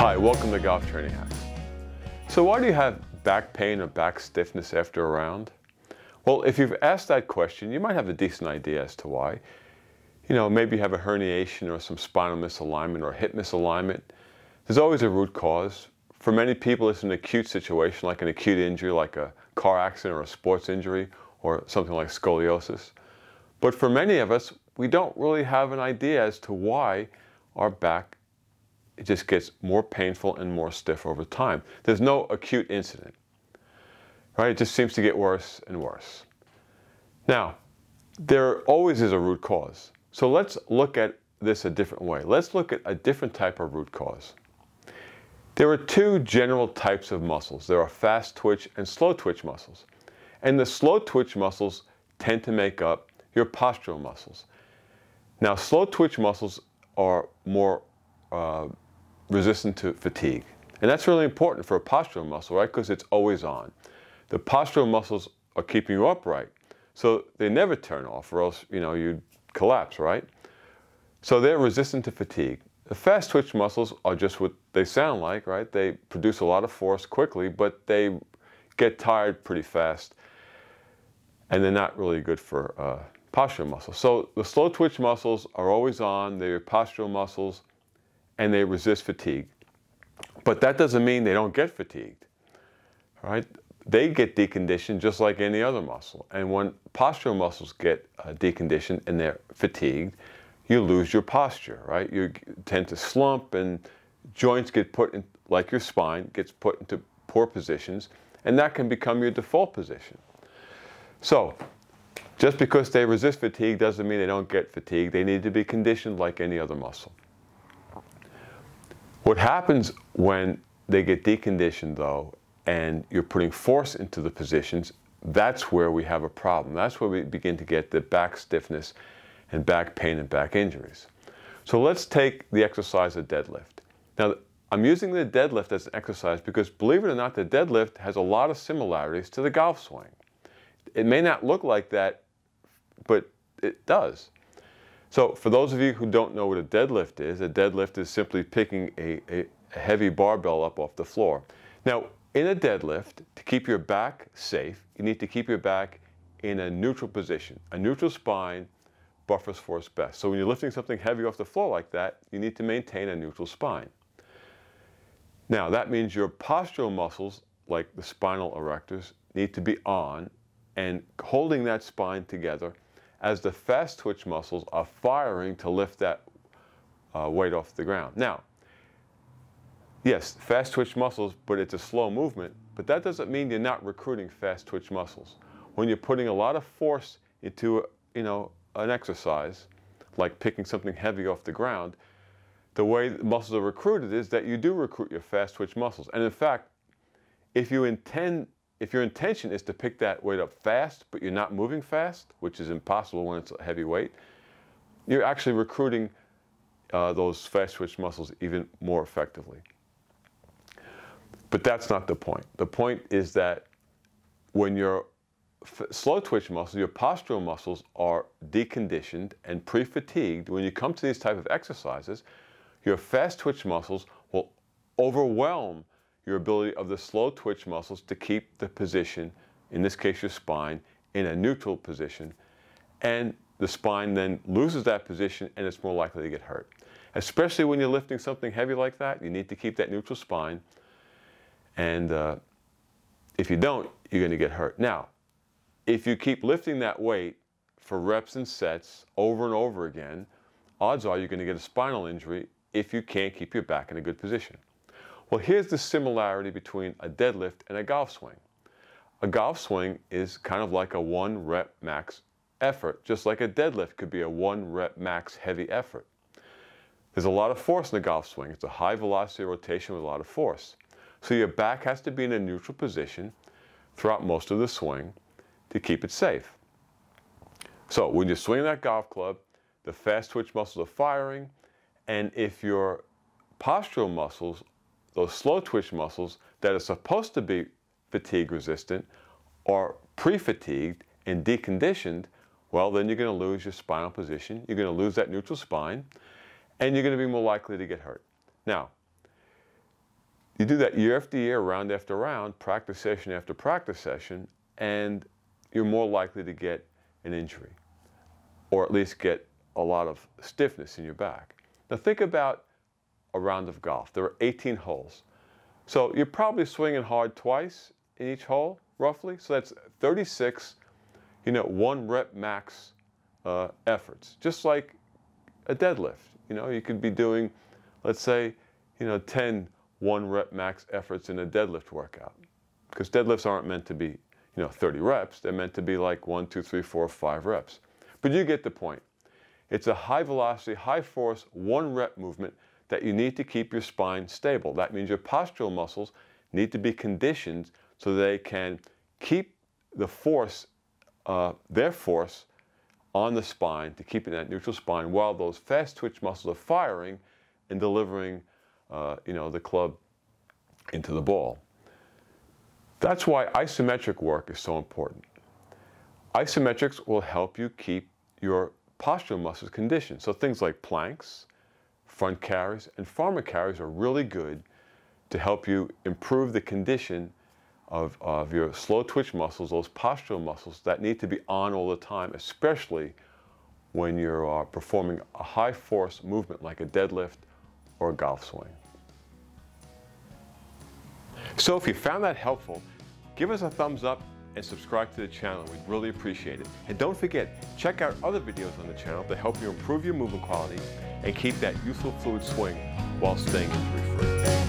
Hi, welcome to Golf Training Hacks. So why do you have back pain or back stiffness after a round? Well, if you've asked that question, you might have a decent idea as to why. You know, maybe you have a herniation or some spinal misalignment or hip misalignment. There's always a root cause. For many people, it's an acute situation, like an acute injury, like a car accident or a sports injury or something like scoliosis. But for many of us, we don't really have an idea as to why our back just gets more painful and more stiff over time. There's no acute incident, right? It just seems to get worse and worse. Now, there always is a root cause. So let's look at this a different way. Let's look at a different type of root cause. There are two general types of muscles. There are fast twitch and slow twitch muscles. And the slow twitch muscles tend to make up your postural muscles. Now, slow twitch muscles are more resistant to fatigue. And that's really important for a postural muscle, right? Because it's always on. The postural muscles are keeping you upright. So they never turn off or else, you know, you'd collapse, right? So they're resistant to fatigue. The fast twitch muscles are just what they sound like, right? They produce a lot of force quickly, but they get tired pretty fast. And they're not really good for postural muscles. So the slow twitch muscles are always on. They're your postural muscles, and they resist fatigue. But that doesn't mean they don't get fatigued, right? They get deconditioned just like any other muscle. And when postural muscles get deconditioned and they're fatigued, you lose your posture, right? You tend to slump and joints get put in, like your spine, gets put into poor positions, and that can become your default position. So, just because they resist fatigue doesn't mean they don't get fatigue. They need to be conditioned like any other muscle. What happens when they get deconditioned, though, and you're putting force into the positions, that's where we have a problem. That's where we begin to get the back stiffness and back pain and back injuries. So let's take the exercise of deadlift. Now, I'm using the deadlift as an exercise because, believe it or not, the deadlift has a lot of similarities to the golf swing. It may not look like that, but it does. So for those of you who don't know what a deadlift is simply picking a heavy barbell up off the floor. Now, in a deadlift, to keep your back safe, you need to keep your back in a neutral position. A neutral spine buffers force best. So when you're lifting something heavy off the floor like that, you need to maintain a neutral spine. Now, that means your postural muscles, like the spinal erectors, need to be on and holding that spine together as the fast twitch muscles are firing to lift that weight off the ground. Now, yes, fast twitch muscles, but it's a slow movement, but that doesn't mean you're not recruiting fast twitch muscles. When you're putting a lot of force into, an exercise, like picking something heavy off the ground, the way the muscles are recruited is that you do recruit your fast twitch muscles. And in fact, if your intention is to pick that weight up fast, but you're not moving fast, which is impossible when it's a heavy weight, you're actually recruiting those fast twitch muscles even more effectively. But that's not the point. The point is that when your slow twitch muscles, your postural muscles are deconditioned and pre-fatigued, when you come to these type of exercises, your fast twitch muscles will overwhelm your ability of the slow twitch muscles to keep the position, in this case your spine, in a neutral position. And the spine then loses that position and it's more likely to get hurt. Especially when you're lifting something heavy like that, you need to keep that neutral spine. And if you don't, you're going to get hurt. Now, if you keep lifting that weight for reps and sets over and over again, odds are you're going to get a spinal injury if you can't keep your back in a good position. Well, here's the similarity between a deadlift and a golf swing. A golf swing is kind of like a 1 rep max effort, just like a deadlift could be a 1 rep max heavy effort. There's a lot of force in the golf swing. It's a high velocity rotation with a lot of force. So your back has to be in a neutral position throughout most of the swing to keep it safe. So when you're swinging that golf club, the fast twitch muscles are firing, and if your postural muscles, those slow twitch muscles that are supposed to be fatigue resistant, are pre-fatigued and deconditioned, well, then you're going to lose your spinal position, you're going to lose that neutral spine, and you're going to be more likely to get hurt. Now, You do that year after year, round after round, practice session after practice session, and you're more likely to get an injury, or at least get a lot of stiffness in your back. Now think about a round of golf. There are 18 holes. So you're probably swinging hard twice in each hole, roughly. So that's 36, 1 rep max efforts, just like a deadlift. You could be doing, let's say, 10 1 rep max efforts in a deadlift workout. Because deadlifts aren't meant to be, 30 reps. They're meant to be like 1, 2, 3, 4, 5 reps. But you get the point. It's a high velocity, high force, 1 rep movement that you need to keep your spine stable. That means your postural muscles need to be conditioned so they can keep the force, their force on the spine, to keep it in that neutral spine while those fast twitch muscles are firing and delivering the club into the ball. That's why isometric work is so important. Isometrics will help you keep your postural muscles conditioned. So things like planks, front carries, and farmer carries are really good to help you improve the condition of your slow twitch muscles, those postural muscles that need to be on all the time, especially when you're performing a high force movement like a deadlift or a golf swing. So if you found that helpful, give us a thumbs up and subscribe to the channel. We'd really appreciate it. And don't forget, check out other videos on the channel to help you improve your movement quality and keep that youthful fluid swing while staying injury-free.